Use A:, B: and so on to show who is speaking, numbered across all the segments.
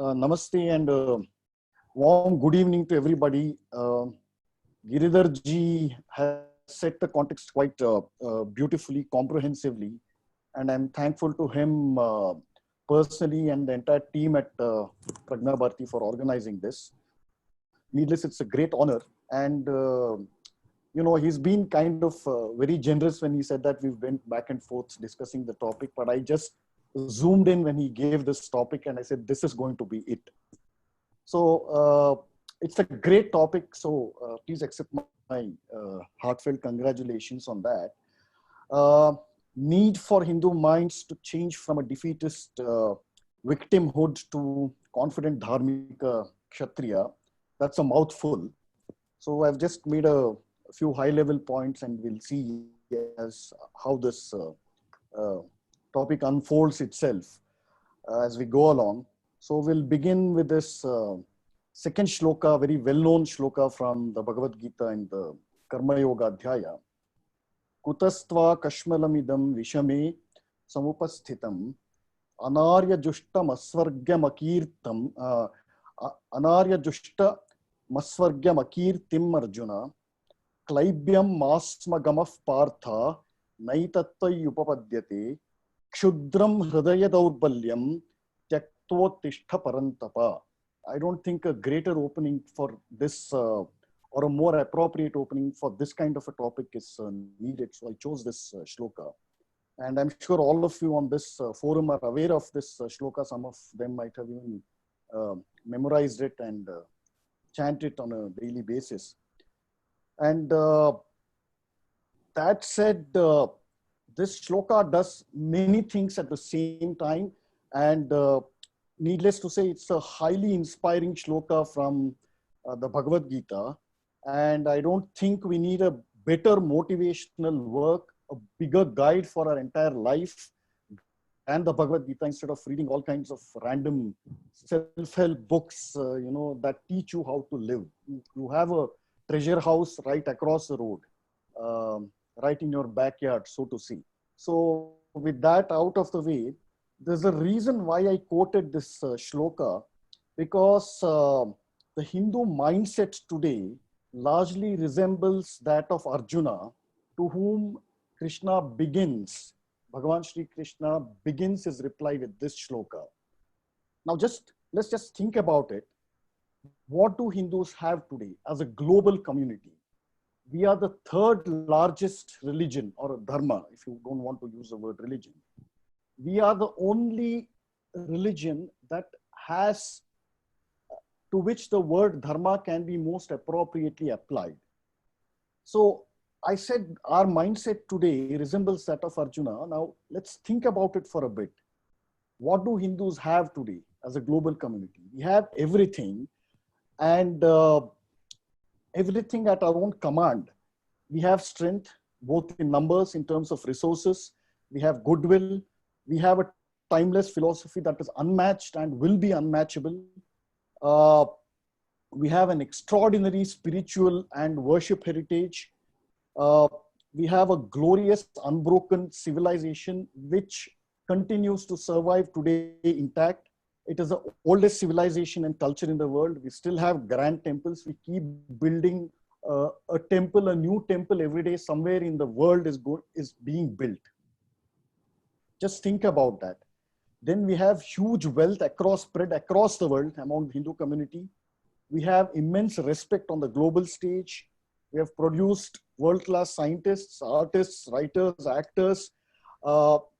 A: Namaste and warm good evening to everybody. Giridhar ji has set the context quite beautifully, comprehensively, and I'm thankful to him personally and the entire team at Pragna Bharati for organizing this. Needless, it's a great honor, and he's been kind of very generous when he said that we've been back and forth discussing the topic, but I just zoomed in when he gave this topic and I said, this is going to be it. So it's a great topic. So please accept my heartfelt congratulations on that. Need for Hindu minds to change from a defeatist victimhood to confident dharmika kshatriya. That's a mouthful. So I've just made a few high-level points, and we'll see as how this topic unfolds itself as we go along. So we'll begin with this second shloka, very well-known shloka from the Bhagavad Gita in the Karma Yoga Adhyaya. Kutastva kashmalamidam vishame samupasthitam anarya jushtam asvargyam akirtam anarya jushta masvargyam akirtim arjuna klaibyam masmagamaf partha naitattva upapadyate kshudram hridaya daurbalyam tyaktvottishta parantapa. I don't think a greater opening for this or a more appropriate opening for this kind of a topic is needed. So I chose this shloka. And I'm sure all of you on this forum are aware of this shloka. Some of them might have even memorized it and chant it on a daily basis. And that said, this shloka does many things at the same time. And needless to say, it's a highly inspiring shloka from the Bhagavad Gita. And I don't think we need a better motivational work, a bigger guide for our entire life and the Bhagavad Gita, instead of reading all kinds of random self-help books, that teach you how to live. You have a treasure house right across the road, right in your backyard, so to say. So with that out of the way, there's a reason why I quoted this shloka, because the Hindu mindset today largely resembles that of Arjuna, to whom Krishna begins, Bhagavan Shri Krishna begins his reply with this shloka. Now let's just think about it. What do Hindus have today as a global community? We are the third largest religion, or dharma, if you don't want to use the word religion. We are the only religion that has, to which the word dharma can be most appropriately applied. So I said our mindset today resembles that of Arjuna. Now let's think about it for a bit. What do Hindus have today as a global community? We have everything, and everything at our own command. We have strength, both in numbers, in terms of resources. We have goodwill. We have a timeless philosophy that is unmatched and will be unmatchable. We have an extraordinary spiritual and worship heritage. We have a glorious, unbroken civilization which continues to survive today intact. It is the oldest civilization and culture in the world. We still have grand temples. We keep building a temple, a new temple every day. Somewhere in the world is being built. Just think about that. Then we have huge wealth spread across the world among the Hindu community. We have immense respect on the global stage. We have produced world-class scientists, artists, writers, actors,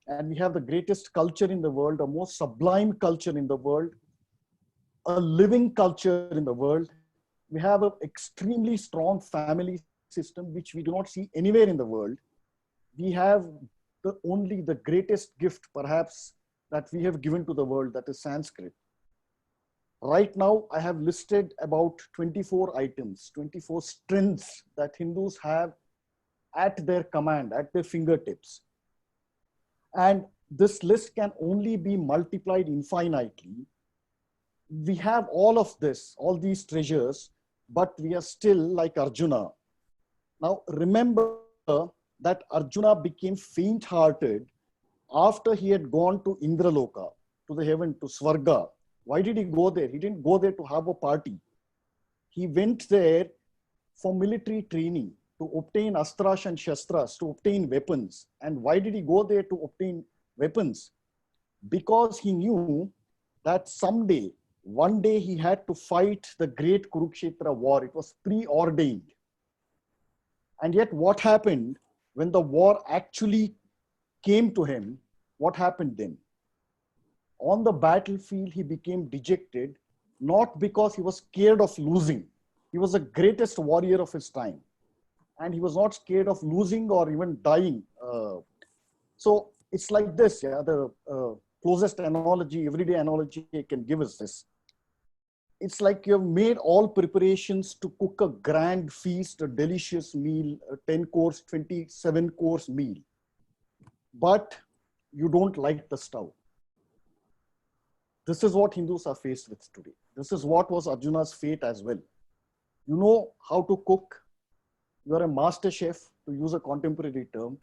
A: and we have the greatest culture in the world, the most sublime culture in the world, a living culture in the world. We have an extremely strong family system, which we do not see anywhere in the world. We have only the greatest gift, perhaps, that we have given to the world, that is Sanskrit. Right now, I have listed about 24 items, 24 strengths that Hindus have at their command, at their fingertips. And this list can only be multiplied infinitely. We have all of this, all these treasures, but we are still like Arjuna. Now, remember that Arjuna became faint-hearted after he had gone to Indraloka, to the heaven, to Svarga, Why did he go there? He didn't go there to have a party. He went there for military training, to obtain astras and shastras, to obtain weapons. And why did he go there to obtain weapons? Because he knew that someday, one day he had to fight the great Kurukshetra war. It was preordained. And yet what happened when the war actually came to him? What happened then? On the battlefield, he became dejected, not because he was scared of losing. He was the greatest warrior of his time. And he was not scared of losing or even dying. So it's like this, yeah, the closest analogy, everyday analogy I can give is this. It's like you've made all preparations to cook a grand feast, a delicious meal, a 10 course, 27 course meal. But you don't light the stove. This is what Hindus are faced with today. This is what was Arjuna's fate as well. You know how to cook. You are a master chef, to use a contemporary term,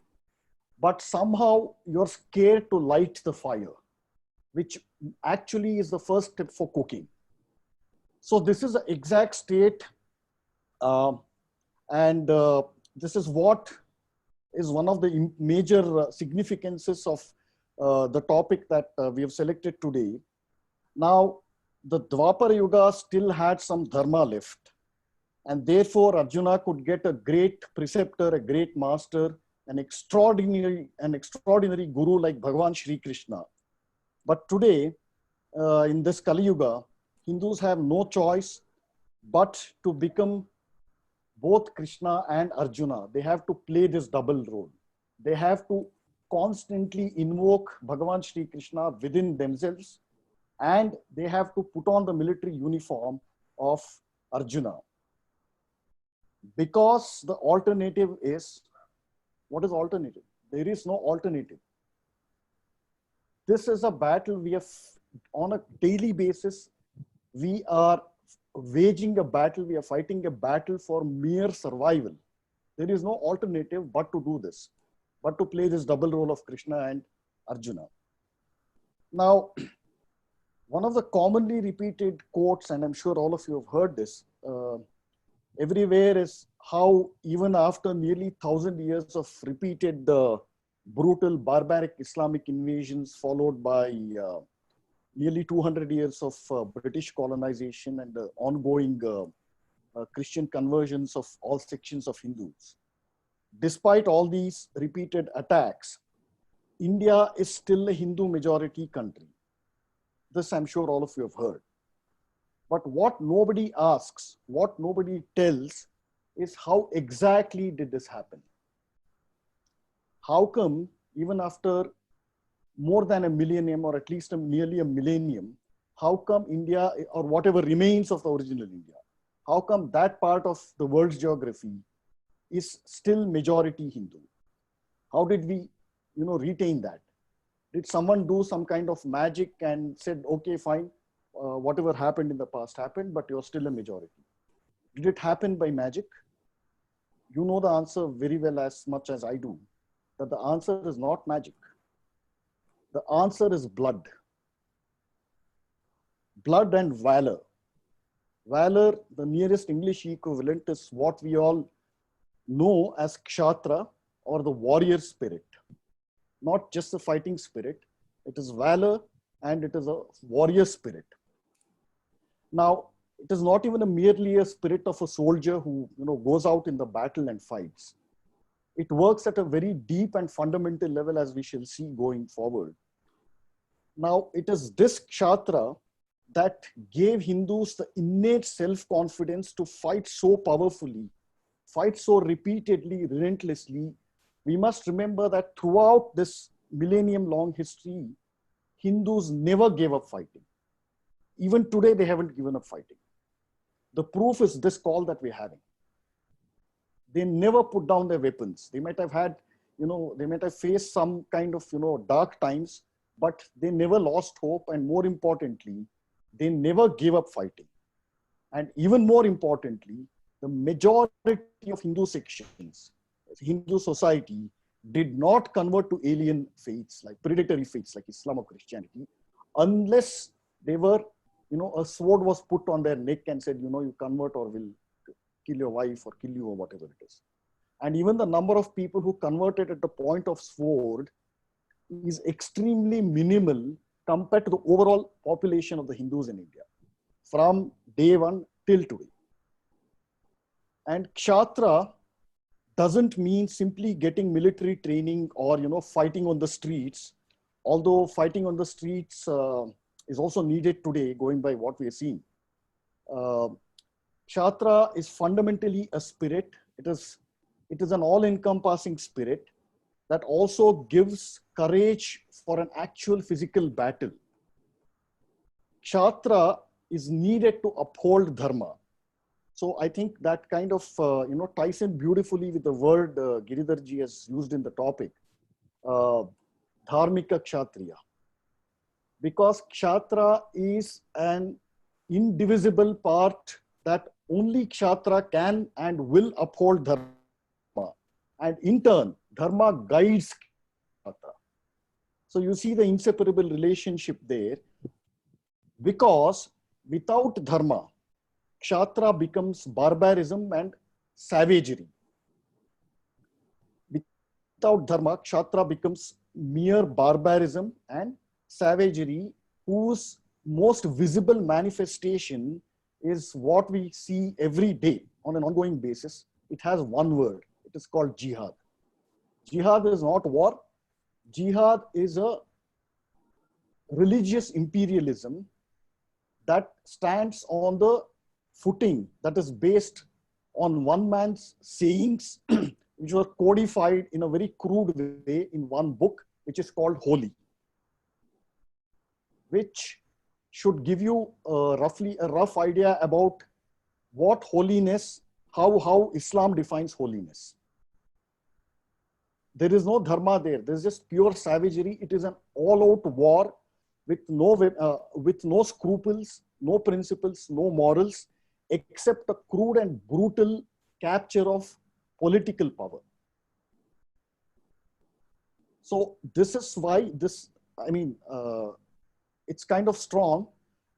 A: but somehow you're scared to light the fire, which actually is the first step for cooking. So this is the exact state, and this is what is one of the major significances of the topic that we have selected today. Now, the Dwapara Yuga still had some dharma left, and therefore Arjuna could get a great preceptor, a great master, an extraordinary guru like Bhagavan Shri Krishna. But today, in this Kali Yuga, Hindus have no choice but to become both Krishna and Arjuna. They have to play this double role. They have to constantly invoke Bhagavan Shri Krishna within themselves, and they have to put on the military uniform of Arjuna. Because the alternative is, what is alternative? There is no alternative. This is a battle we have on a daily basis. We are waging a battle, we are fighting a battle for mere survival. There is no alternative but to do this, but to play this double role of Krishna and Arjuna. Now, one of the commonly repeated quotes, and I'm sure all of you have heard this everywhere, is how even after nearly 1,000 years of repeated brutal barbaric Islamic invasions followed by nearly 200 years of British colonization and the ongoing Christian conversions of all sections of Hindus. Despite all these repeated attacks, India is still a Hindu majority country. This I'm sure all of you have heard. But what nobody asks, what nobody tells, is how exactly did this happen? How come even after more than a millennium, or at least nearly a millennium, how come India, or whatever remains of the original India, how come that part of the world's geography is still majority Hindu? How did we, retain that? Did someone do some kind of magic and said, okay, fine, whatever happened in the past happened, but you're still a majority? Did it happen by magic? You know the answer very well, as much as I do, that the answer is not magic. The answer is blood. Blood and valor. Valor, the nearest English equivalent, is what we all know as Kshatra, or the warrior spirit. Not just the fighting spirit, it is valor and it is a warrior spirit. Now, it is not even merely a spirit of a soldier who goes out in the battle and fights. It works at a very deep and fundamental level, as we shall see going forward. Now, it is this Kshatra that gave Hindus the innate self-confidence to fight so powerfully, fight so repeatedly, relentlessly. We must remember that throughout this millennium-long history, Hindus never gave up fighting. Even today, they haven't given up fighting. The proof is this call that we're having. They never put down their weapons. They might have had, they might have faced some kind of, dark times, but they never lost hope. And more importantly, they never gave up fighting. And even more importantly, the majority of Hindu sections, Hindu society, did not convert to alien faiths, like predatory faiths like Islam or Christianity, unless they were a sword was put on their neck and said, you convert or we'll kill your wife or kill you or whatever it is. And even the number of people who converted at the point of sword is extremely minimal compared to the overall population of the Hindus in India from day one till today. And Kshatriya doesn't mean simply getting military training or fighting on the streets, although fighting on the streets is also needed today, going by what we are seeing. Kshatriya is fundamentally a spirit. It is an all-encompassing spirit that also gives courage for an actual physical battle. Kshatriya is needed to uphold dharma. So I think that kind of ties in beautifully with the word Giridharji has used in the topic, dharmika kshatriya. Because kshatriya is an indivisible part that only kshatriya can and will uphold dharma. And in turn, dharma guides kshatriya. So you see the inseparable relationship there, because without dharma, kshatriya becomes barbarism and savagery. Without dharma, kshatriya becomes mere barbarism and savagery, whose most visible manifestation is what we see every day on an ongoing basis. It has one word. It is called jihad. Jihad is not war. Jihad is a religious imperialism that stands on the footing that is based on one man's sayings, which were codified in a very crude way in one book, which is called Holy, which should give you roughly a rough idea about what holiness, how Islam defines holiness. There is no dharma there. There's just pure savagery. It is an all-out war with no scruples, no principles, no morals, except a crude and brutal capture of political power. So this is why it's kind of strong,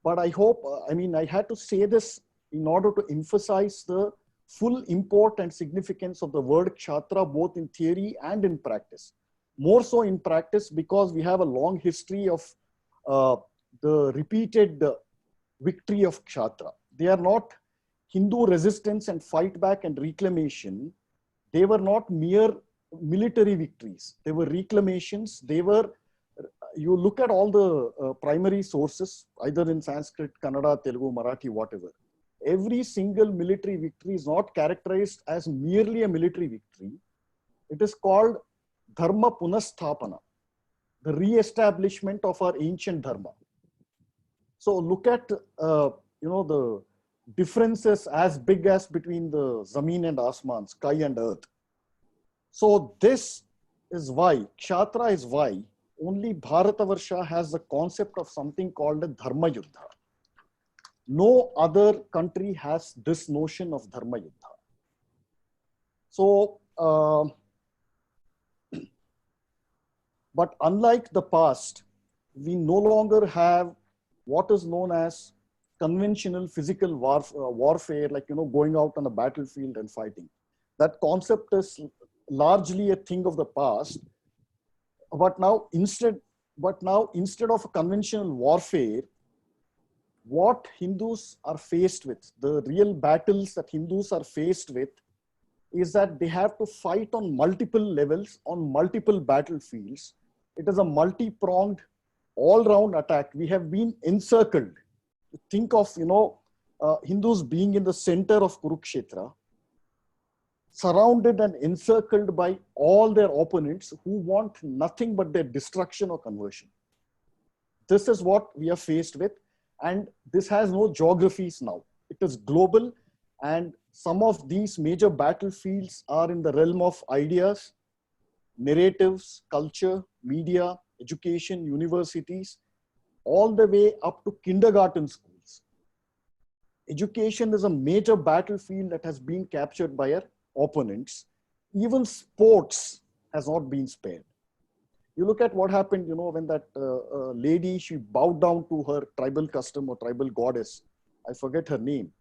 A: but I hope, I had to say this in order to emphasize the full import and significance of the word kshatriya, both in theory and in practice. More so in practice, because we have a long history of the repeated victory of kshatriya. They are not Hindu resistance and fight back and reclamation. They were not mere military victories. They were reclamations. You look at all the primary sources, either in Sanskrit, Kannada, Telugu, Marathi, whatever. Every single military victory is not characterized as merely a military victory. It is called dharma punasthapana, the re-establishment of our ancient dharma. So look at the differences as big as between the Zameen and Asman, sky and earth. So this is why, Kshatriya is why only Bharatavarsha has the concept of something called a Dharma Yuddha. No other country has this notion of Dharma Yuddha. So, but unlike the past, we no longer have what is known as conventional physical warfare, like, going out on a battlefield and fighting. That concept is largely a thing of the past. But now instead of a conventional warfare, what Hindus are faced with, the real battles that Hindus are faced with, is that they have to fight on multiple levels, on multiple battlefields. It is a multi-pronged, all-round attack. We have been encircled. Think of, Hindus being in the center of Kurukshetra, surrounded and encircled by all their opponents who want nothing but their destruction or conversion. This is what we are faced with. And this has no geographies now. It is global. And some of these major battlefields are in the realm of ideas, narratives, culture, media, education, universities, all the way up to kindergarten schools. Education is a major battlefield that has been captured by our opponents. Even sports has not been spared. You look at what happened, when that lady, she bowed down to her tribal custom or tribal goddess. I forget her name.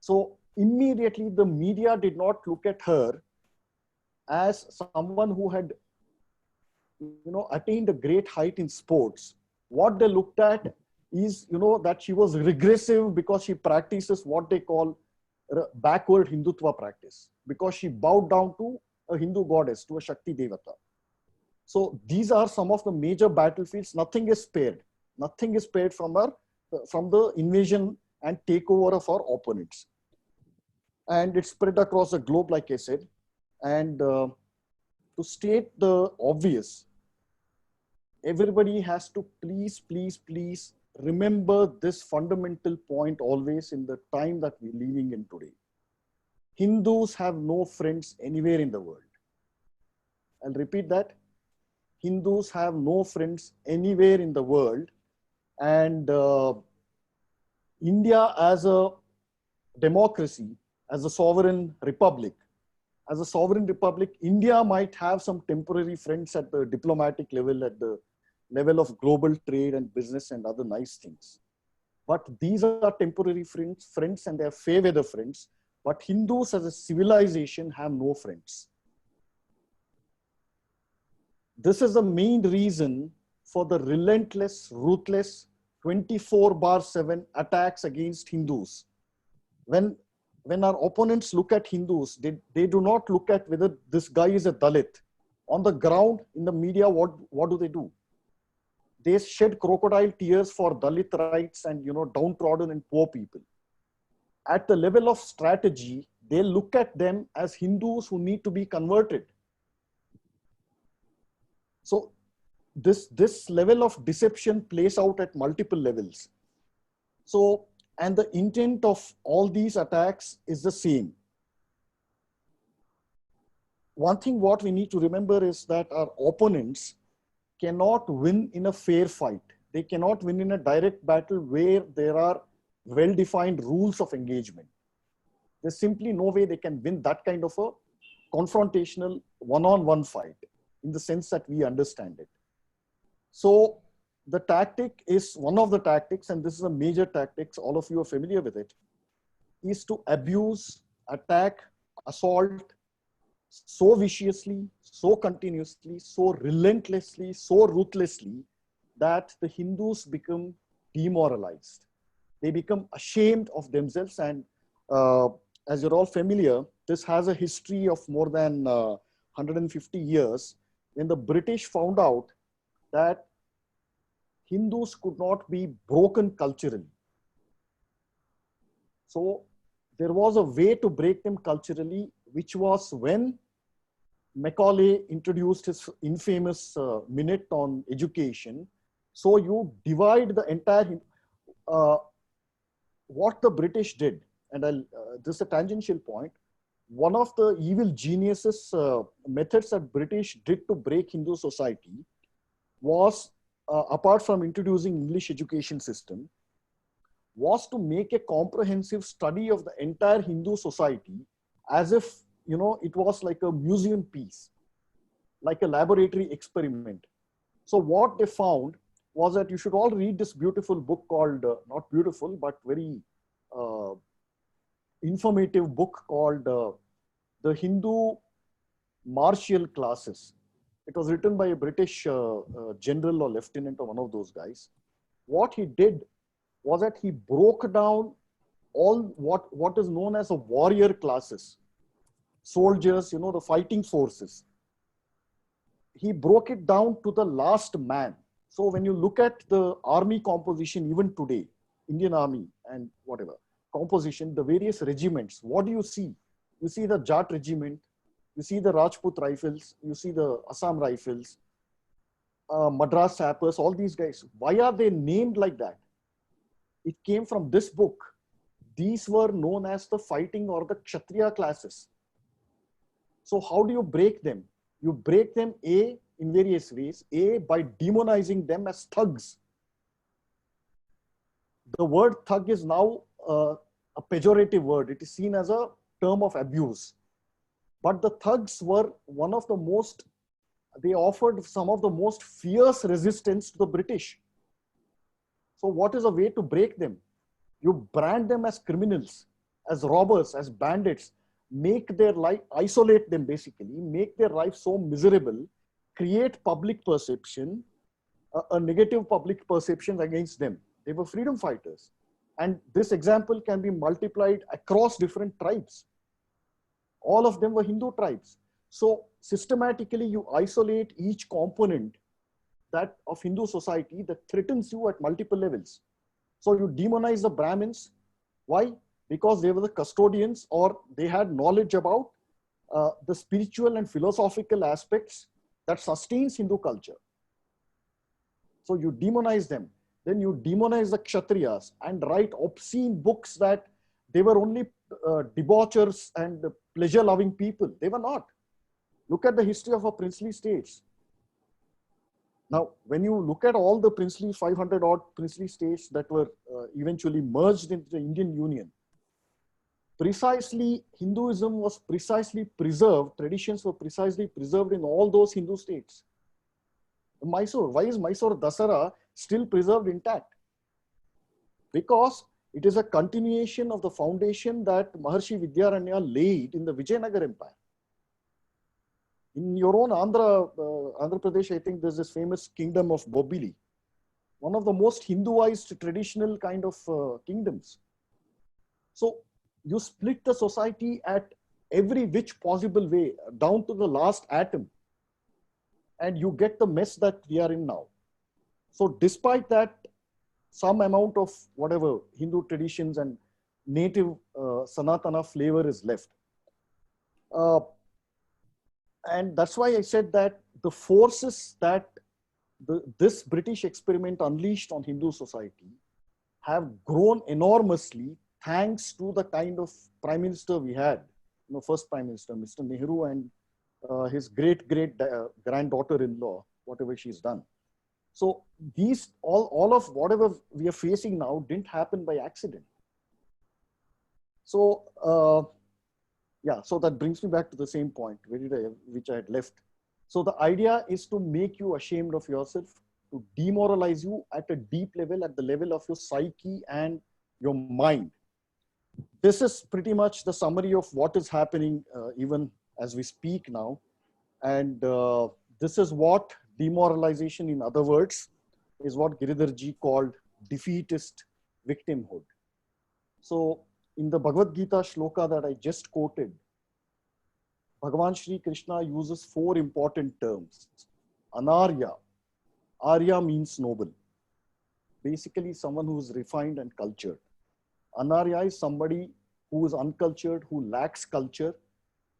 A: So immediately the media did not look at her as someone who had, attained a great height in sports. What they looked at is, that she was regressive because she practices what they call backward Hindutva practice, because she bowed down to a Hindu goddess, to a Shakti Devata. So these are some of the major battlefields. Nothing is spared. Nothing is spared from the invasion and takeover of our opponents. And it spread across the globe, like I said. And to state the obvious, everybody has to please remember this fundamental point always in the time that we're living in today. Hindus have no friends anywhere in the world. I'll repeat that. Hindus have no friends anywhere in the world. And India as a democracy, as a sovereign republic, India might have some temporary friends at the diplomatic level, at the level of global trade and business and other nice things. But these are temporary friends and they are fair weather friends. But Hindus as a civilization have no friends. This is the main reason for the relentless, ruthless 24/7 attacks against Hindus. When our opponents look at Hindus, they do not look at whether this guy is a Dalit. On the ground, in the media, what do? They shed crocodile tears for Dalit rights and downtrodden and poor people. At the level of strategy, they look at them as Hindus who need to be converted. So this level of deception plays out at multiple levels. So, and the intent of all these attacks is the same. One thing what we need to remember is that our opponents cannot win in a fair fight. They cannot win in a direct battle where there are well-defined rules of engagement. There's simply no way they can win that kind of a confrontational one-on-one fight in the sense that we understand it. So the tactic is one of the tactics, and this is a major tactics, all of you are familiar with it, is to abuse, attack, assault so viciously, so continuously, so relentlessly, so ruthlessly that the Hindus become demoralized. They become ashamed of themselves. And as you're all familiar, this has a history of more than 150 years when the British found out that Hindus could not be broken culturally. So there was a way to break them culturally, which was when Macaulay introduced his infamous minute on education. So you divide the entire, what the British did, and this is a tangential point, one of the evil geniuses methods that British did to break Hindu society was, apart from introducing English education system, was to make a comprehensive study of the entire Hindu society as if, it was like a museum piece, like a laboratory experiment. So what they found was that you should all read this beautiful book called, not beautiful, but very informative book called The Hindu Martial Classes. It was written by a British general or lieutenant or one of those guys. What he did was that he broke down all what is known as a warrior classes, soldiers, the fighting forces. He broke it down to the last man. So when you look at the army composition, even today, Indian Army and whatever composition, the various regiments, what do you see? You see the Jat regiment, you see the Rajput rifles, you see the Assam rifles, Madras sappers, all these guys. Why are they named like that? It came from this book. These were known as the fighting or the Kshatriya classes. So how do you break them? You break them in various ways. By demonizing them as thugs. The word thug is now a pejorative word. It is seen as a term of abuse. But the thugs were one of the most, they offered some of the most fierce resistance to the British. So what is a way to break them? You brand them as criminals, as robbers, as bandits, make their life, isolate them basically, make their life so miserable, create public perception, a negative public perception against them. They were freedom fighters. And this example can be multiplied across different tribes. All of them were Hindu tribes. So systematically you isolate each component that of Hindu society that threatens you at multiple levels. So you demonize the Brahmins. Why? Because they were the custodians, or they had knowledge about the spiritual and philosophical aspects that sustains Hindu culture. So you demonize them. Then you demonize the Kshatriyas and write obscene books that they were only debauchers and pleasure-loving people. They were not. Look at the history of our princely states. Now, when you look at all the princely 500 odd princely states that were eventually merged into the Indian Union, precisely Hinduism was precisely preserved, traditions were precisely preserved in all those Hindu states. Mysore, why is Mysore Dasara still preserved intact? Because it is a continuation of the foundation that Maharshi Vidyaranya laid in the Vijayanagar Empire. In your own Andhra Pradesh, I think there's this famous kingdom of Bobili, one of the most Hinduized traditional kind of kingdoms. So you split the society at every which possible way, down to the last atom, and you get the mess that we are in now. So despite that, some amount of whatever Hindu traditions and native Sanatana flavor is left. And that's why I said that the forces that this British experiment unleashed on Hindu society have grown enormously thanks to the kind of prime minister we had, first prime minister, Mr. Nehru, and his great-granddaughter-in-law, whatever she's done. So these, all of whatever we are facing now didn't happen by accident. So, yeah, so that brings me back to the same point which I had left. So the idea is to make you ashamed of yourself, to demoralize you at a deep level, at the level of your psyche and your mind. This is pretty much the summary of what is happening even as we speak now. And this is what demoralization, in other words, is what Giridharji called defeatist victimhood. So in the Bhagavad Gita shloka that I just quoted, Bhagavan Shri Krishna uses 4 important terms. Anarya. Arya means noble. Basically someone who is refined and cultured. Anarya is somebody who is uncultured, who lacks culture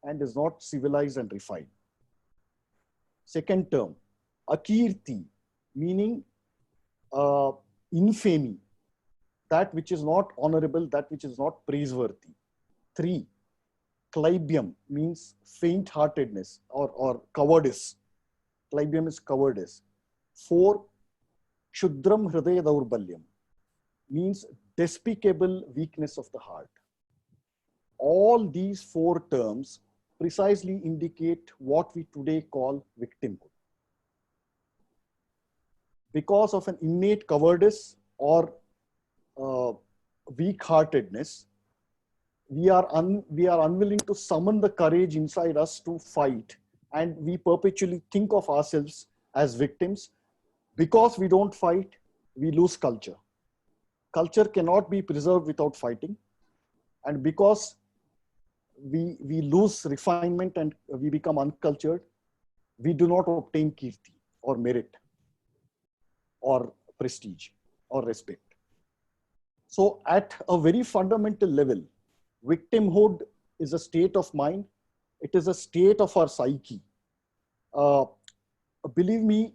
A: and is not civilized and refined. Second term, Akirti, meaning infamy, that which is not honorable, that which is not praiseworthy. 3, Klaibyam means faint-heartedness or cowardice. Klaibyam is cowardice. 4, Kshudram Hridaya Daurbalyam means despicable weakness of the heart. All these 4 terms precisely indicate what we today call victimhood. Because of an innate cowardice or weak-heartedness, we are unwilling to summon the courage inside us to fight, and we perpetually think of ourselves as victims. Because we don't fight, we lose culture. Culture cannot be preserved without fighting, and because we lose refinement and we become uncultured, we do not obtain kirti or merit or prestige or respect. So at a very fundamental level, victimhood is a state of mind. It is a state of our psyche. Believe me,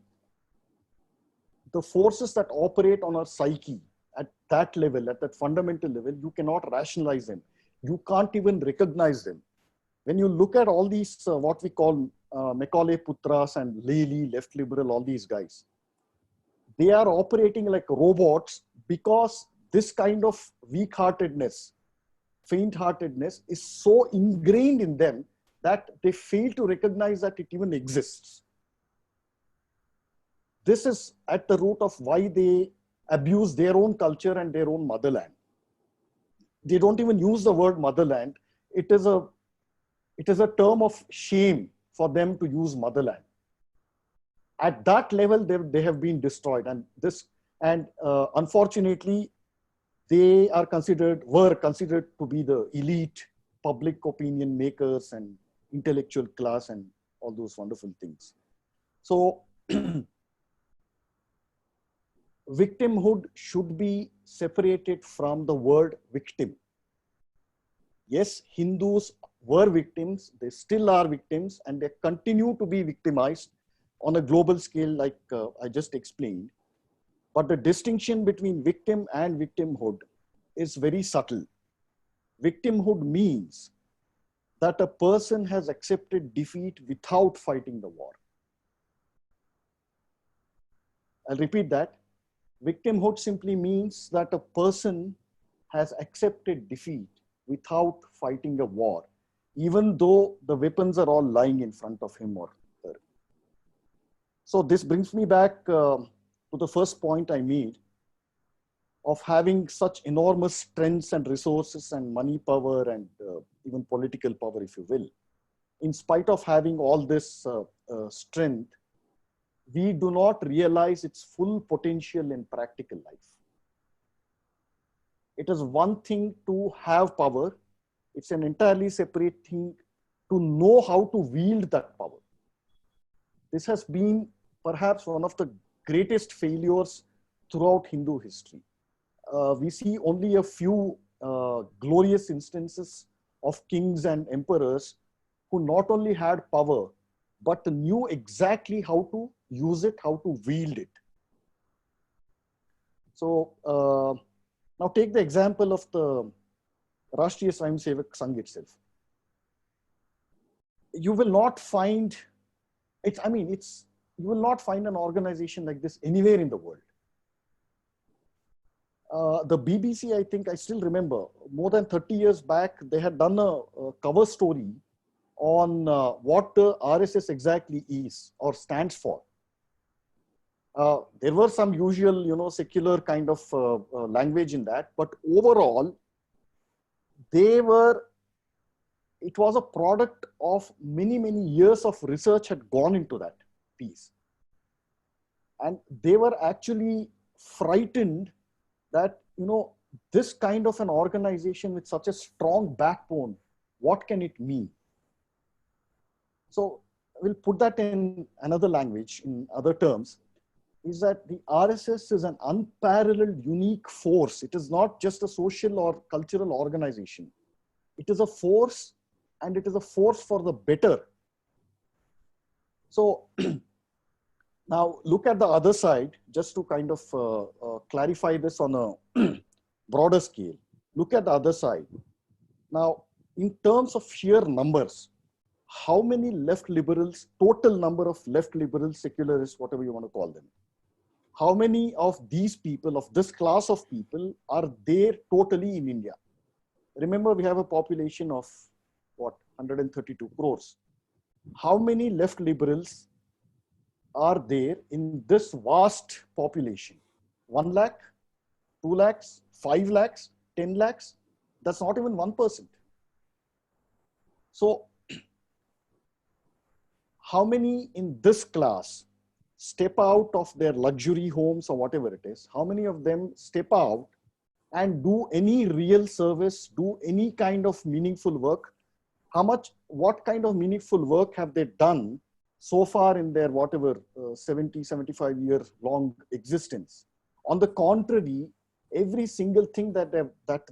A: the forces that operate on our psyche at that level, at that fundamental level, you cannot rationalize them. You can't even recognize them. When you look at all these, what we call Macaulay Putras and Lely, left liberal, all these guys, they are operating like robots because this kind of weak-heartedness, faint-heartedness is so ingrained in them that they fail to recognize that it even exists. this is at the root of why they abuse their own culture and their own motherland. They don't even use the word motherland. It is a term of shame for them to use motherland. At that level, they have been destroyed, and unfortunately, they were considered to be the elite public opinion makers and intellectual class and all those wonderful things. So victimhood should be separated from the word victim. Yes, Hindus were victims, they still are victims, and they continue to be victimized on a global scale, like I just explained. But the distinction between victim and victimhood is very subtle. Victimhood means that a person has accepted defeat without fighting the war. I'll repeat that. Victimhood simply means that a person has accepted defeat without fighting a war, even though the weapons are all lying in front of him or her. So this brings me back to the first point I made of having such enormous strengths and resources and money power and even political power, if you will. In spite of having all this strength, we do not realize its full potential in practical life. It is one thing to have power. It's an entirely separate thing to know how to wield that power. This has been perhaps one of the greatest failures throughout Hindu history. We see only a few glorious instances of kings and emperors who not only had power, but knew exactly how to use it, how to wield it. So now take the example of the Rashtriya Swayamsevak Sangh itself. You will not find you will not find an organization like this anywhere in the world. The BBC, I think I still remember, more than 30 years back, they had done a cover story on what the RSS exactly is or stands for. There were some usual, secular kind of language in that, but overall, it was a product of many, many years of research had gone into that piece. And they were actually frightened that, this kind of an organization with such a strong backbone, what can it mean? So we'll put that in another language, in other terms, is that the RSS is an unparalleled, unique force. It is not just a social or cultural organization. It is a force, and it is a force for the better. So now look at the other side, just to kind of clarify this on a broader scale. Look at the other side. Now, in terms of sheer numbers, how many left liberals, total number of left liberals, secularists, whatever you want to call them, how many of these people, of this class of people, are there totally in India? Remember, we have a population of what, 132 crores. How many left liberals are there in this vast population? 1 lakh, 2 lakhs, 5 lakhs, 10 lakhs? That's not even 1%. So how many in this class step out of their luxury homes or whatever it is? How many of them step out and do any real service, do any kind of meaningful work? What kind of meaningful work have they done so far in their 70, 75 year long existence? On the contrary, every single thing that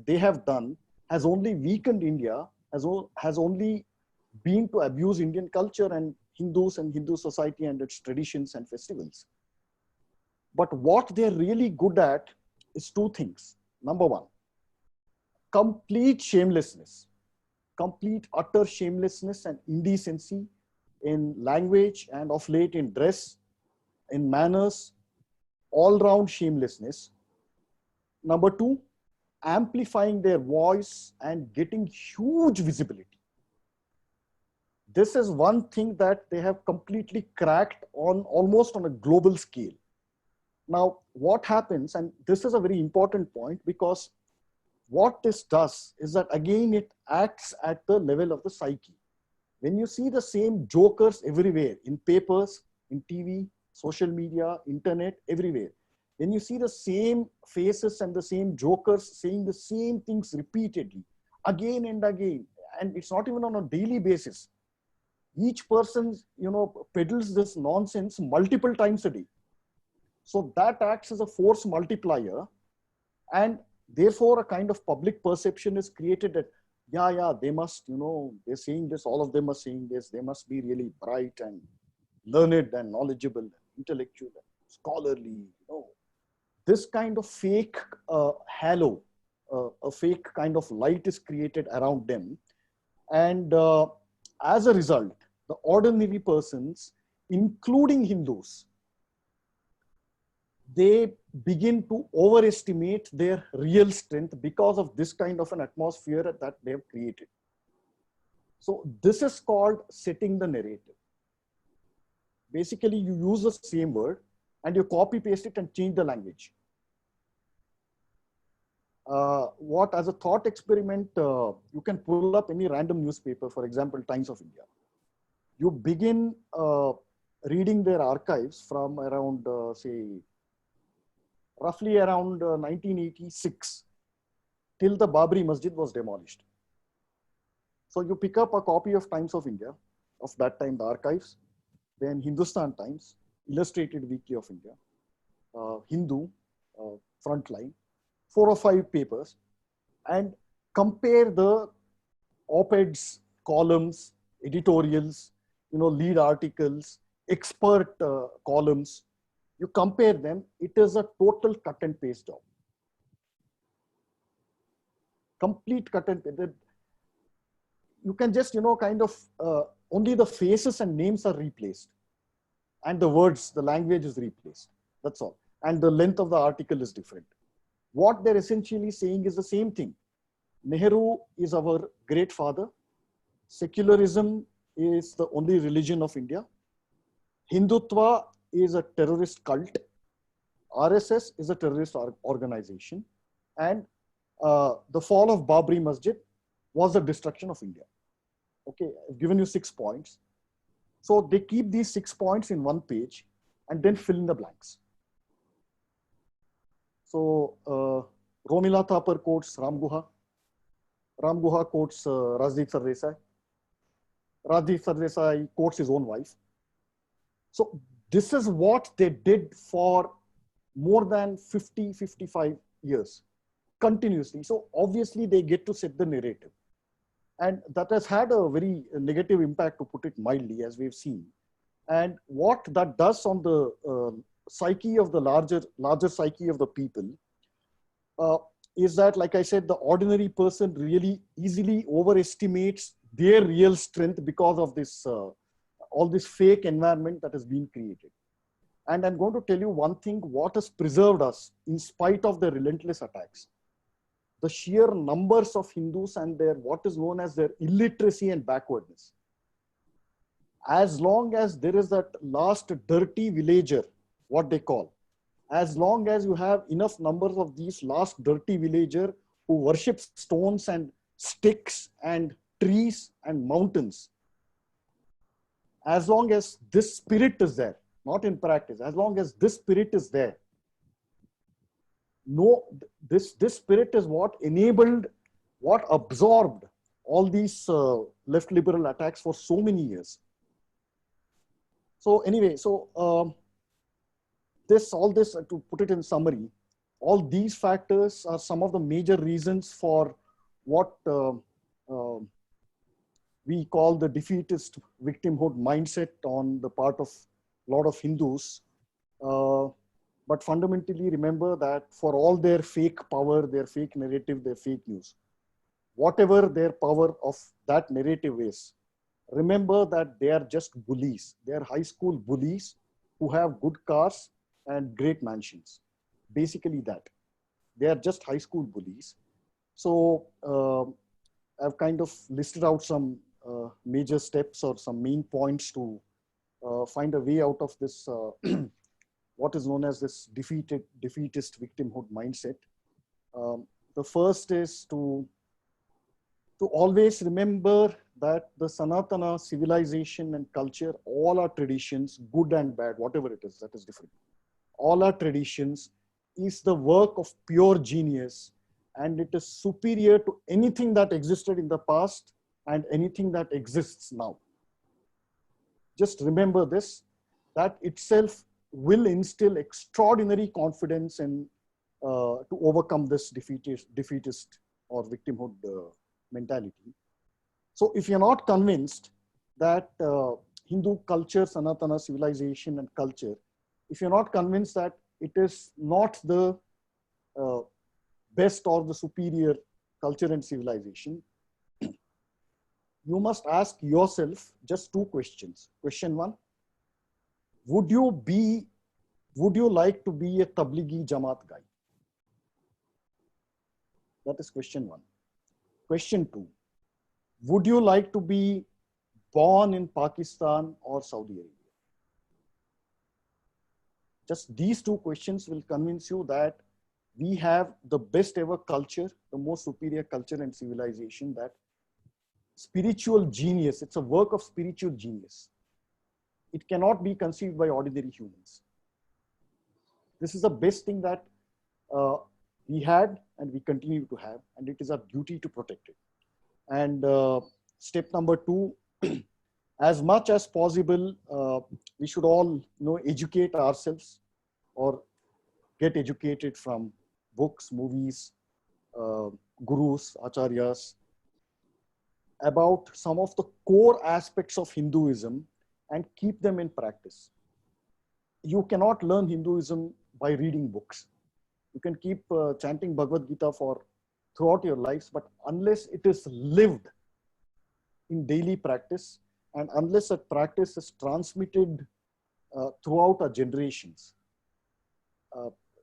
A: they have done has only weakened India, has only been to abuse Indian culture and Hindus and Hindu society and its traditions and festivals. But what they're really good at is two things. Number one, complete shamelessness, complete utter shamelessness and indecency in language and of late in dress, in manners, all round shamelessness. Number two, amplifying their voice and getting huge visibility. This is one thing that they have completely cracked on almost on a global scale. Now, what happens, and this is a very important point, because what this does is that again, it acts at the level of the psyche. When you see the same jokers everywhere, in papers, in TV, social media, internet, everywhere, when you see the same faces and the same jokers saying the same things repeatedly, again and again, and it's not even on a daily basis, each person, peddles this nonsense multiple times a day. So that acts as a force multiplier, and therefore a kind of public perception is created that, yeah, they must, they're saying this, all of them are saying this, they must be really bright and learned and knowledgeable, intellectual, and scholarly, This kind of fake halo, a fake kind of light is created around them. And as a result, the ordinary persons, including Hindus, they begin to overestimate their real strength because of this kind of an atmosphere that they have created. So this is called setting the narrative. Basically, you use the same word and you copy paste it and change the language. What, as a thought experiment, you can pull up any random newspaper, for example, Times of India. You begin reading their archives from around, roughly around 1986 till the Babri Masjid was demolished. So you pick up a copy of Times of India, of that time, the archives, then Hindustan Times, Illustrated Weekly of India, Hindu, Frontline, 4 or 5 papers, and compare the op-eds, columns, editorials, lead articles, expert columns. You compare them, it is a total cut and paste job. Complete cut and paste. You can just, only the faces and names are replaced. And the words, the language is replaced. That's all. And the length of the article is different. What they're essentially saying is the same thing. Nehru is our great father. Secularism is the only religion of India. Hindutva is a terrorist cult. RSS is a terrorist organization. And the fall of Babri Masjid was the destruction of India. Okay, I've given you 6 points. So they keep these 6 points in one page and then fill in the blanks. So Romila Thapar quotes Ram Guha. Ram Guha quotes Rajdeep Sardesai. Rajdeep Sardesai quotes his own wife. So this is what they did for more than 50, 55 years, continuously. So obviously they get to set the narrative. And that has had a very negative impact, to put it mildly, as we've seen. And what that does on the psyche of the larger psyche of the people is that, like I said, the ordinary person really easily overestimates their real strength because of this, all this fake environment that has been created. And I'm going to tell you one thing, what has preserved us in spite of the relentless attacks. The sheer numbers of Hindus and their what is known as their illiteracy and backwardness. As long as there is that last dirty villager, what they call, as long as you have enough numbers of these last dirty villager who worship stones and sticks and trees and mountains, as long as this spirit is there, not in practice, as long as this spirit is there, no, this spirit is what enabled, what absorbed all these left liberal attacks for so many years. So anyway, so all this, to put it in summary, all these factors are some of the major reasons for what we call the defeatist victimhood mindset on the part of a lot of Hindus. But fundamentally, remember that for all their fake power, their fake narrative, their fake news, whatever their power of that narrative is, remember that they are just bullies. They are high school bullies who have good cars and great mansions. Basically that. They are just high school bullies. So I've kind of listed out some major steps or some main points to find a way out of this what is known as this defeatist victimhood mindset. The first is to always remember that the Sanatana civilization and culture, all our traditions, good and bad, whatever it is, that is different. All our traditions is the work of pure genius, and it is superior to anything that existed in the past and anything that exists now. Just remember this, that itself will instill extraordinary confidence in to overcome this defeatist or victimhood mentality. So if you're not convinced that Hindu culture, Sanatana civilization and culture, if you're not convinced that it is not the best or the superior culture and civilization, you must ask yourself just two questions. Question one, would you like to be a Tablighi Jamaat guy? That is question one. Question two, would you like to be born in Pakistan or Saudi Arabia? Just these two questions will convince you that we have the best ever culture, the most superior culture and civilization, that spiritual genius, it's a work of spiritual genius. It cannot be conceived by ordinary humans. This is the best thing that we had and we continue to have, and it is our duty to protect it. And step number two, as much as possible, we should all educate ourselves or get educated from books, movies, gurus, acharyas, about some of the core aspects of Hinduism and keep them in practice. You cannot learn Hinduism by reading books. You can keep chanting Bhagavad Gita throughout your lives, but unless it is lived in daily practice and unless that practice is transmitted throughout our generations,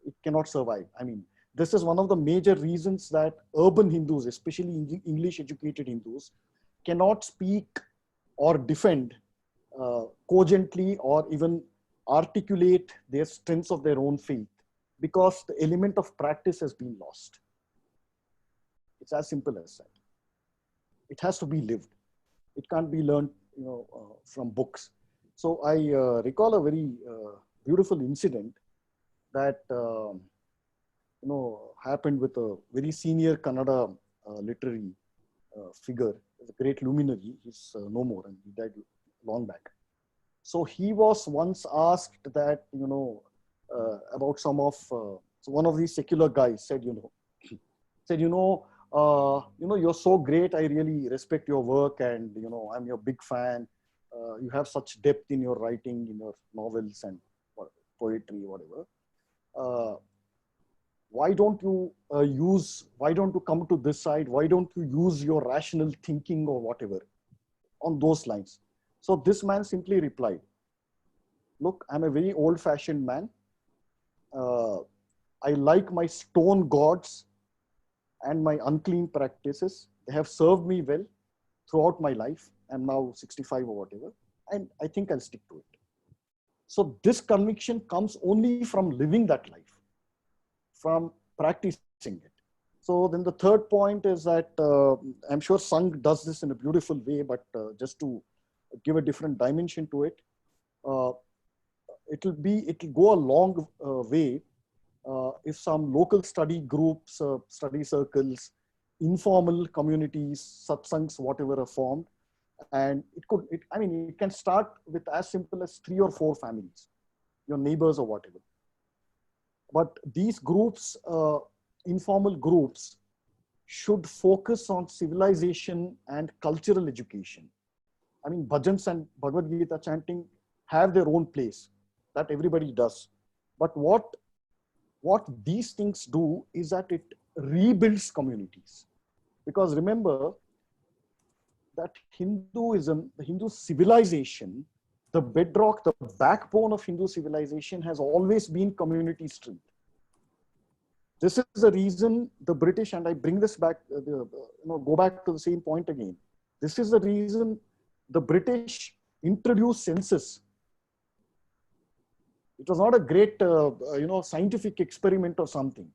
A: it cannot survive. I mean, this is one of the major reasons that urban Hindus, especially English educated Hindus, cannot speak or defend cogently or even articulate their strengths of their own faith, because the element of practice has been lost. It's as simple as that. It has to be lived. It can't be learned, from books. So I recall a very beautiful incident that happened with a very senior Kannada literary figure, a great luminary. He's no more, and he died long back. So he was once asked that about some of so one of these secular guys said, you're so great. I really respect your work, and I'm your big fan. You have such depth in your writing, in your novels and poetry, whatever. Why don't you come to this side? Why don't you use your rational thinking or whatever on those lines? So this man simply replied, look, I'm a very old-fashioned man. I like my stone gods and my unclean practices. They have served me well throughout my life. I'm now 65 or whatever, and I think I'll stick to it. So this conviction comes only from living that life, from practicing it. So then the third point is that I'm sure Sangh does this in a beautiful way, but just to give a different dimension to it, it'll go a long way if some local study groups, study circles, informal communities, satsangs, whatever are formed. And it can start with as simple as 3 or 4 families, your neighbors or whatever. But these groups, informal groups, should focus on civilization and cultural education. I mean, bhajans and Bhagavad Gita chanting have their own place, that everybody does. But what these things do is that it rebuilds communities. Because remember that Hinduism, the Hindu civilization, the bedrock, the backbone of Hindu civilization has always been community strength. This is the reason the British, and I bring this back, go back to the same point again. This is the reason the British introduced census. It was not a great, scientific experiment or something.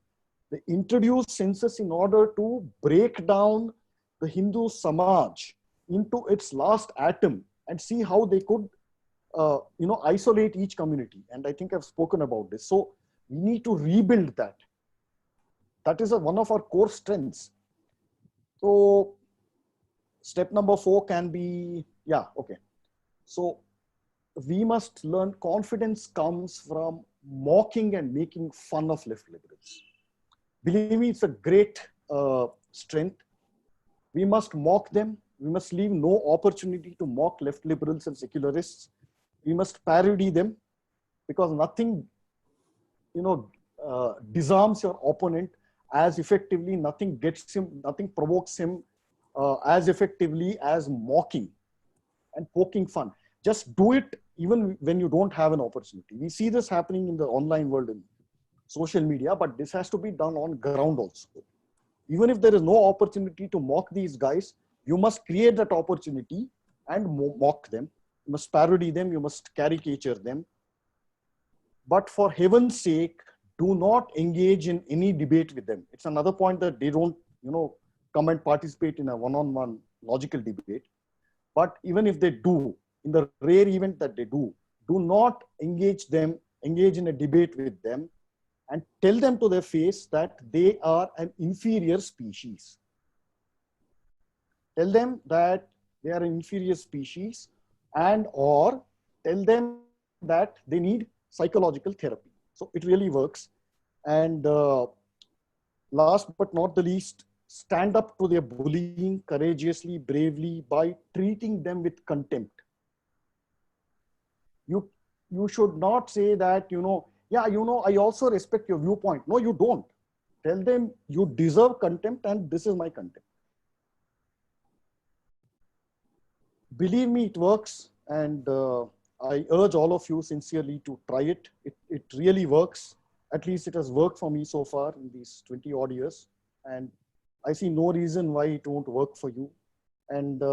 A: They introduced census in order to break down the Hindu Samaj into its last atom and see how they could, isolate each community. And I think I've spoken about this. So we need to rebuild that. That is one of our core strengths. So step number 4 can be, yeah, okay. So we must learn confidence comes from mocking and making fun of left liberals. Believe me, it's a great strength. We must mock them. We must leave no opportunity to mock left liberals and secularists. We must parody them, because nothing, disarms your opponent as effectively, nothing gets him, nothing provokes him as effectively as mocking and poking fun. Just do it even when you don't have an opportunity. We see this happening in the online world in social media, but this has to be done on ground also. Even if there is no opportunity to mock these guys, you must create that opportunity and mock them. You must parody them, you must caricature them. But for heaven's sake, do not engage in any debate with them. It's another point that they don't, come and participate in a one-on-one logical debate. But even if they do, in the rare event that they do not engage in a debate with them and tell them to their face that they are an inferior species. Tell them that they are an inferior species, and or tell them that they need psychological therapy. So it really works. And last but not the least, stand up to their bullying courageously, bravely, by treating them with contempt. You should not say that, I also respect your viewpoint. No, you don't. Tell them you deserve contempt and this is my contempt. Believe me, it works. And I urge all of you sincerely to try it. It really works. At least it has worked for me so far in these 20 odd years. And I see no reason why it won't work for you. And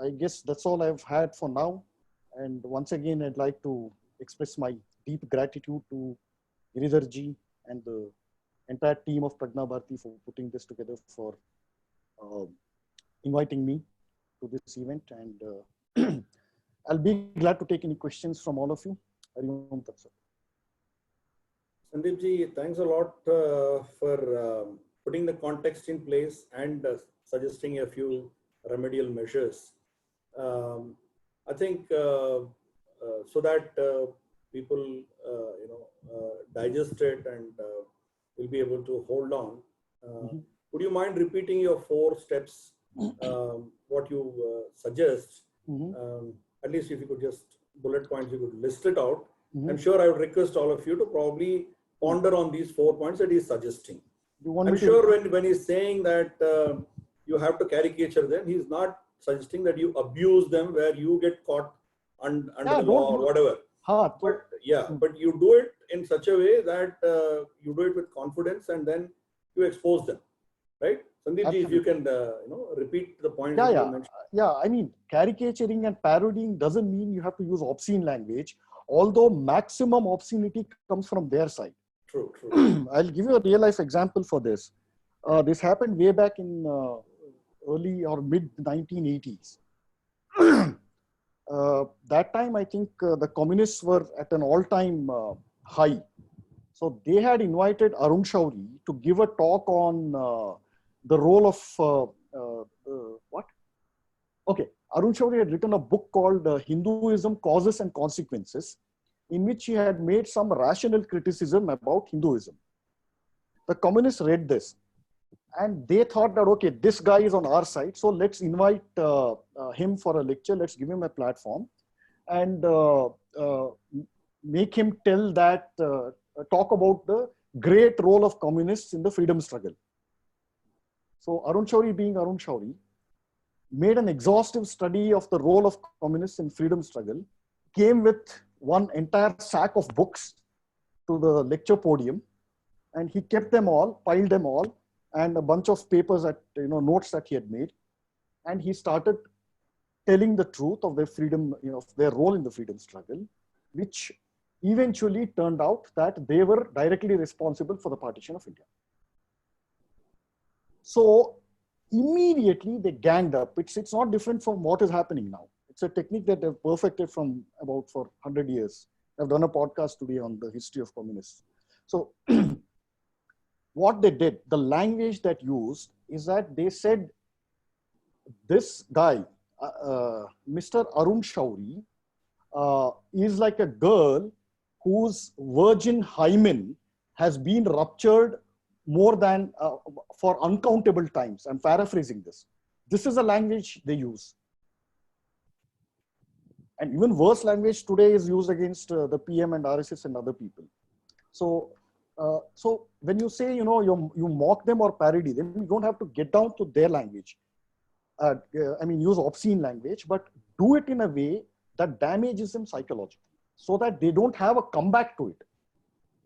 A: I guess that's all I've had for now. And once again, I'd like to express my deep gratitude to Giridharji and the entire team of Prajna Bharati for putting this together, for inviting me to this event. And I'll be glad to take any questions from all of you.
B: Sandeep ji, thanks a lot for putting the context in place and suggesting a few remedial measures. I think so that people, digest it and will be able to hold on. Would you mind repeating your 4 steps, what you suggest? At least if you could just bullet points, you could list it out. I'm sure I would request all of you to probably ponder on these 4 points that he's suggesting. I'm sure when he's saying that you have to caricature them, he's not suggesting that you abuse them where you get caught under the law or whatever. But you do it in such a way that you do it with confidence and then you expose them, right? Sandeep ji, if you can repeat the point that you mentioned.
A: Yeah, I mean, caricaturing and parodying doesn't mean you have to use obscene language, although maximum obscenity comes from their side.
B: True, true.
A: I'll give you a real life example for this. This happened way back in early or mid 1980s. That time, I think the communists were at an all-time high. So they had invited Arun Shourie to give a talk on the role of what? Okay, Arun Shourie had written a book called Hinduism, Causes and Consequences, in which he had made some rational criticism about Hinduism. The communists read this and they thought that, okay, this guy is on our side, so let's invite him for a lecture, let's give him a platform and make him tell that, talk about the great role of communists in the freedom struggle. So Arun Shourie, being Arun Shourie, made an exhaustive study of the role of communists in freedom struggle, came with one entire sack of books to the lecture podium, and he kept them all, piled them all, and a bunch of papers that, notes that he had made. And he started telling the truth of their freedom, of their role in the freedom struggle, which eventually turned out that they were directly responsible for the partition of India. So immediately they ganged up. It's not different from what is happening now. It's a technique that they've perfected from about for 100 years. I've done a podcast today on the history of communists. So what they did, the language that used is that they said, this guy, Mr. Arun Shauri, is like a girl whose virgin hymen has been ruptured more than for uncountable times. I'm paraphrasing this. This is a language they use. And even worse language today is used against the PM and RSS and other people. So, so when you say, you mock them or parody them, you don't have to get down to their language. I mean, use obscene language, but do it in a way that damages them psychologically so that they don't have a comeback to it.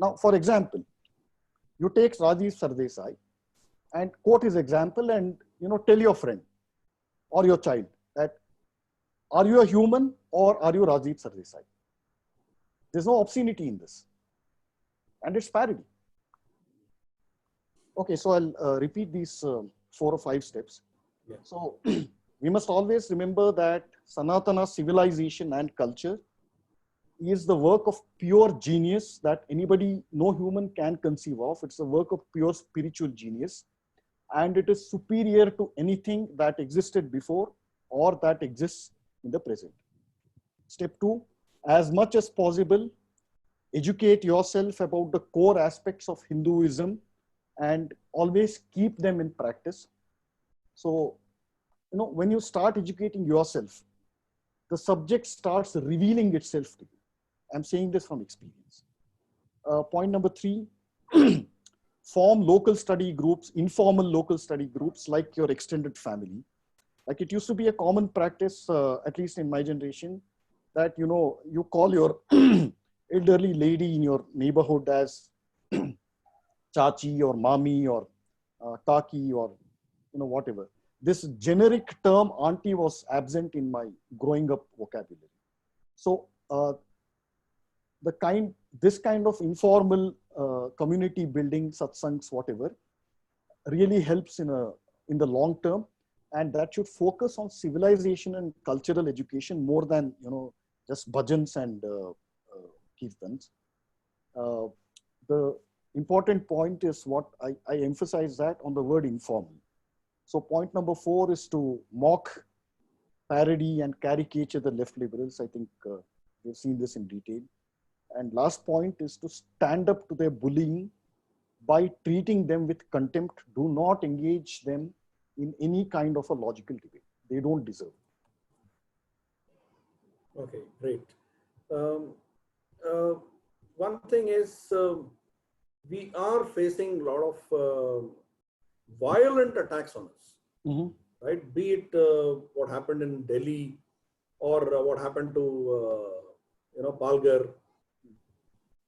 A: Now, for example, you take Rajiv Sardesai and quote his example and, tell your friend or your child that, are you a human or are you Rajiv Sardesai? There's no obscenity in this. And it's parody. Okay, so I'll repeat these 4 or 5 steps.
B: Yeah.
A: So we must always remember that Sanatana civilization and culture is the work of pure genius that no human can conceive of. It's a work of pure spiritual genius, and it is superior to anything that existed before or that exists in the present. Step 2, as much as possible, educate yourself about the core aspects of Hinduism and always keep them in practice. So, when you start educating yourself, the subject starts revealing itself to you. I'm saying this from experience. Point number 3, form local study groups, informal local study groups like your extended family. Like it used to be a common practice, at least in my generation, that, you call your elderly lady in your neighborhood as chachi or mami or kaki or, whatever. This generic term auntie was absent in my growing up vocabulary. So this kind of informal community building, satsangs, whatever, really helps in the long term, and that should focus on civilization and cultural education more than just bhajans and kirtans. The important point is what I emphasize that on the word informal. So point number 4 is to mock, parody, and caricature the left liberals. I think we've seen this in detail. And last point is to stand up to their bullying by treating them with contempt. Do not engage them in any kind of a logical debate. They don't deserve it.
B: Okay, great. One thing is we are facing a lot of violent attacks on us, right? Be it what happened in Delhi or what happened to, Palghar,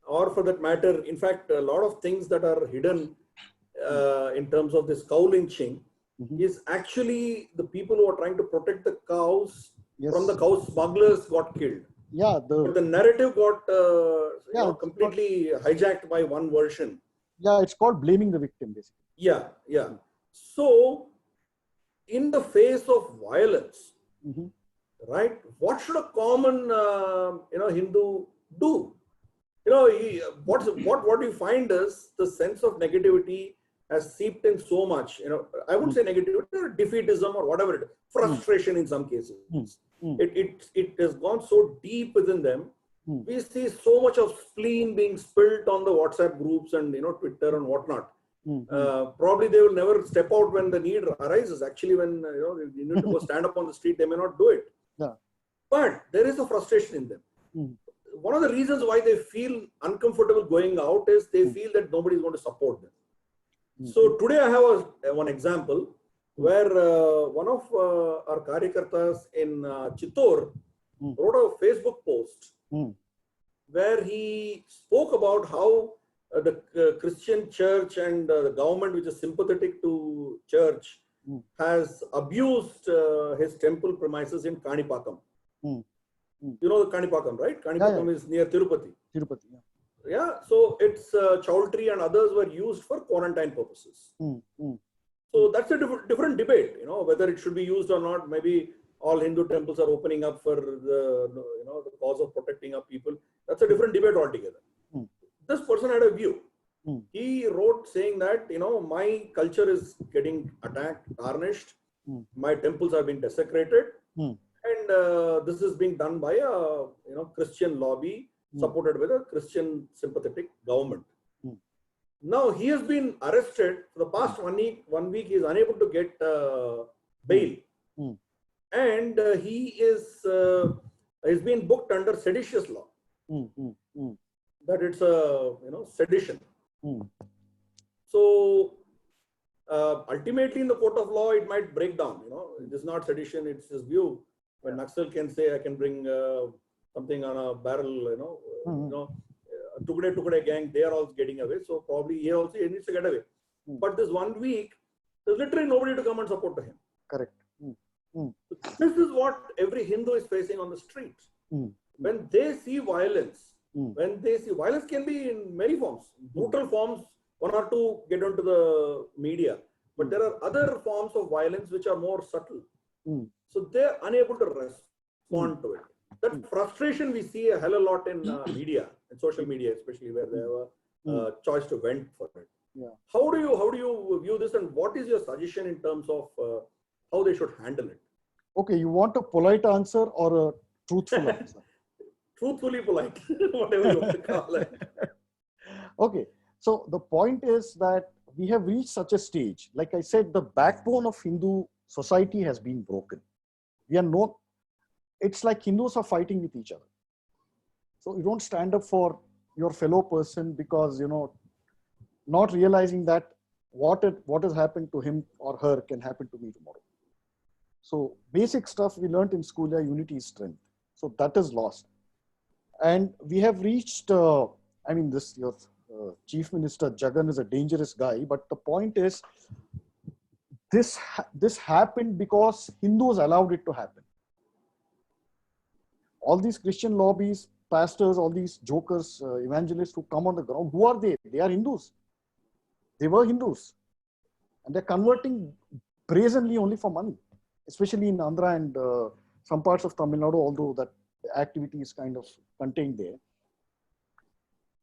B: or for that matter, in fact, a lot of things that are hidden in terms of this cow lynching is actually the people who are trying to protect the cows from the cow smugglers got killed.
A: Yeah,
B: but the narrative got completely hijacked by one version.
A: Yeah, it's called blaming the victim, basically.
B: Yeah. So, in the face of violence, right? What should a common, Hindu do? What you find is the sense of negativity has seeped in so much. I would say negativity or defeatism or whatever it is, frustration in some cases. It has gone so deep within them. We see so much of spleen being spilled on the WhatsApp groups and Twitter and whatnot. Probably they will never step out when the need arises. Actually, when you need to go stand up on the street, they may not do it.
A: Yeah.
B: But there is a frustration in them. One of the reasons why they feel uncomfortable going out is they feel that nobody is going to support them. So today I have one example where one of our karyakartas in Chittor wrote a Facebook post where he spoke about how the Christian church and the government, which is sympathetic to church, has abused his temple premises in Kanipakam. You know the Kanipakam, right? Kanipakam is near Tirupati.
A: Tirupati. Yeah.
B: Yeah, so its chowltry and others were used for quarantine purposes. So that's a different debate, you know, whether it should be used or not. Maybe all Hindu temples are opening up for the, you know, the cause of protecting our people. That's a different debate altogether. This person had a view. He wrote saying that, you know, my culture is getting attacked, tarnished. My temples are being desecrated. And this is being done by a, you know, Christian lobby supported with a Christian sympathetic government. Now he has been arrested for the past 1 week. 1 week he is unable to get bail, and he is has been booked under seditious law. That it's a, you know, sedition. So ultimately, in the court of law, it might break down. You know, it is not sedition; it's his view. When Naxal can say, "I can bring something on a barrel," you know, Tukde gang, they are also getting away. So probably he also needs to get away. But this 1 week, there's literally nobody to come and support to him.
A: Correct.
B: This is what every Hindu is facing on the streets. When they see violence, when they see violence can be in many forms, brutal forms, one or two get onto the media, but there are other forms of violence which are more subtle. So they're unable to respond to it. That frustration we see a hell a lot in media and social media, especially where they have a choice to vent for it. How do you view this, and what is your suggestion in terms of how they should handle it?
A: Okay, you want a polite answer or a truthful answer?
B: Truthfully polite, whatever you want to call it.
A: Okay, so the point is that we have reached such a stage. Like I said, the backbone of Hindu society has been broken. We are not, it's like Hindus are fighting with each other. So you don't stand up for your fellow person because, you know, not realizing that what has happened to him or her can happen to me tomorrow. So basic stuff we learned in school, unity is strength. So that is lost. And we have reached, I mean, your Chief Minister Jagan is a dangerous guy, but the point is, this happened because Hindus allowed it to happen. All these Christian lobbies, pastors, all these jokers, evangelists who come on the ground, who are they? They are Hindus. They were Hindus. And they're converting brazenly only for money, especially in Andhra and some parts of Tamil Nadu, although that activity is kind of contained there.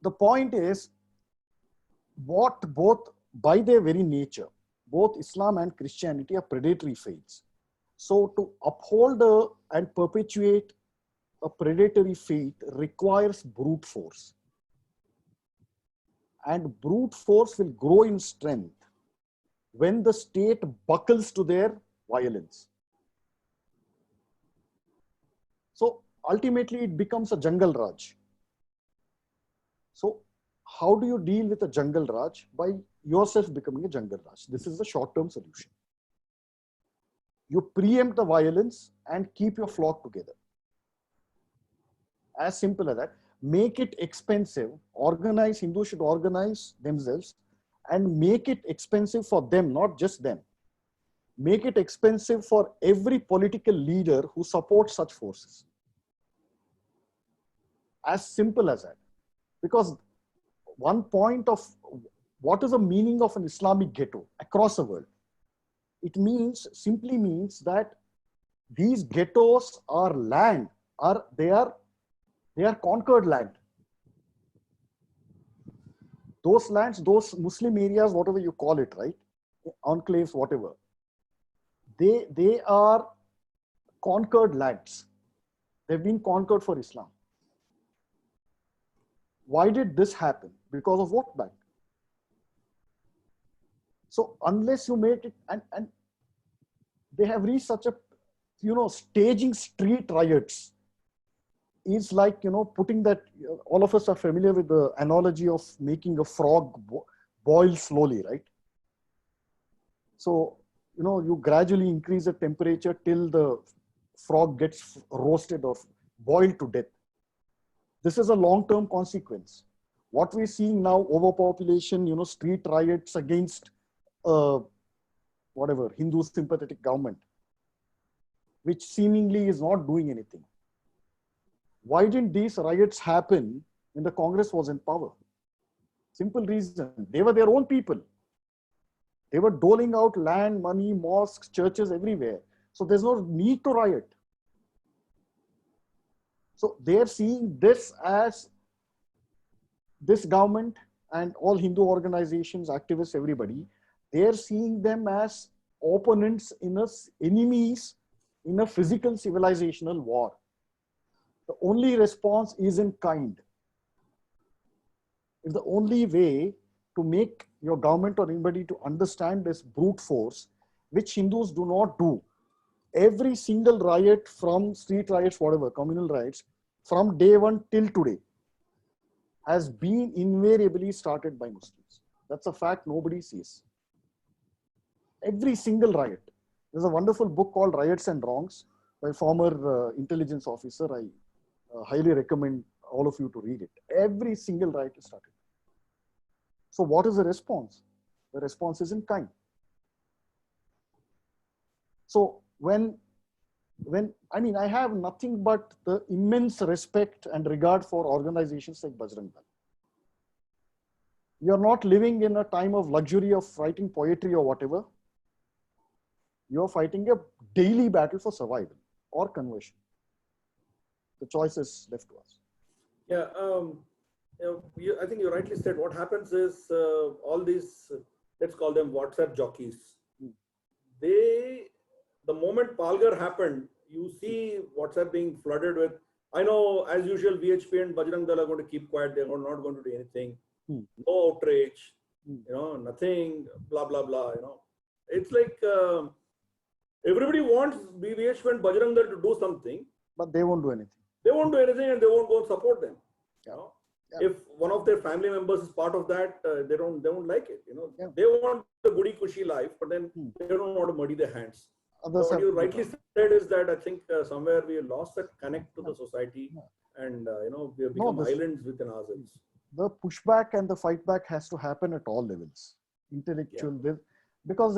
A: The point is, what both, by their very nature, both Islam and Christianity are predatory faiths. So to uphold and perpetuate a predatory faith requires brute force. And brute force will grow in strength when the state buckles to their violence. So ultimately it becomes a jungle Raj. So how do you deal with a jungle Raj? By yourself becoming a jungle Raj. This is the short-term solution. You preempt the violence and keep your flock together. As simple as that. Make it expensive. Organize, Hindus should organize themselves and make it expensive for them, not just them. Make it expensive for every political leader who supports such forces. As simple as that. Because one point of what is the meaning of an Islamic ghetto across the world? It simply means that these ghettos are land, they are conquered land. Those lands, those Muslim areas, whatever you call it, right? Enclaves, whatever. They are conquered lands. They've been conquered for Islam. Why did this happen? Because of vote bank. So unless you make it, and they have reached such a, staging street riots is like, putting that, all of us are familiar with the analogy of making a frog boil slowly, right? So, you gradually increase the temperature till the frog gets roasted or boiled to death. This is a long-term consequence. What we're seeing now, overpopulation, street riots against Hindu sympathetic government, which seemingly is not doing anything. Why didn't these riots happen when the Congress was in power? Simple reason. They were their own people. They were doling out land, money, mosques, churches everywhere. So there's no need to riot. So they're seeing this as this government and all Hindu organizations, activists, everybody, they're seeing them as opponents enemies in a physical civilizational war. The only response is in kind. If the only way to make your government or anybody to understand this brute force, which Hindus do not do, every single riot from street riots, whatever, communal riots, from day one till today, has been invariably started by Muslims. That's a fact nobody sees. Every single riot. There's a wonderful book called Riots and Wrongs by a former intelligence officer. I highly recommend all of you to read it. Every single riot is started. So what is the response? The response is in kind. So I have nothing but the immense respect and regard for organizations like Bajrang Dal. You're not living in a time of luxury of writing poetry or whatever. You're fighting a daily battle for survival or conversion. The choice is left to us.
B: Yeah, I think you rightly said. What happens is all these, let's call them WhatsApp jockeys. The moment Palghar happened, you see WhatsApp being flooded with. I know, as usual, VHP and Bajrang Dal are going to keep quiet. They're not going to do anything. No outrage. Nothing. Blah blah blah. It's like everybody wants VHP and Bajrang Dal to do something,
A: but they won't do anything.
B: They won't do anything, and they won't go and support them.
A: Yeah.
B: If one of their family members is part of that, they won't like it. They want the goody cushy life, but then they don't want to muddy their hands. So what you rightly said is that I think somewhere we lost that connect to the society, and we have become islands within ourselves.
A: The pushback and the fight back has to happen at all levels, intellectual, because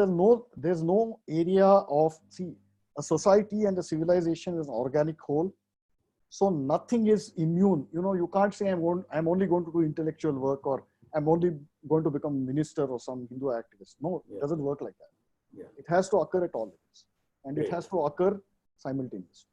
A: there's no area of a society and a civilization is an organic whole. So nothing is immune. You can't say I'm only going to do intellectual work, or I'm only going to become a minister or some Hindu activist. No, it doesn't work like that. It has to occur at all levels, and it has to occur simultaneously.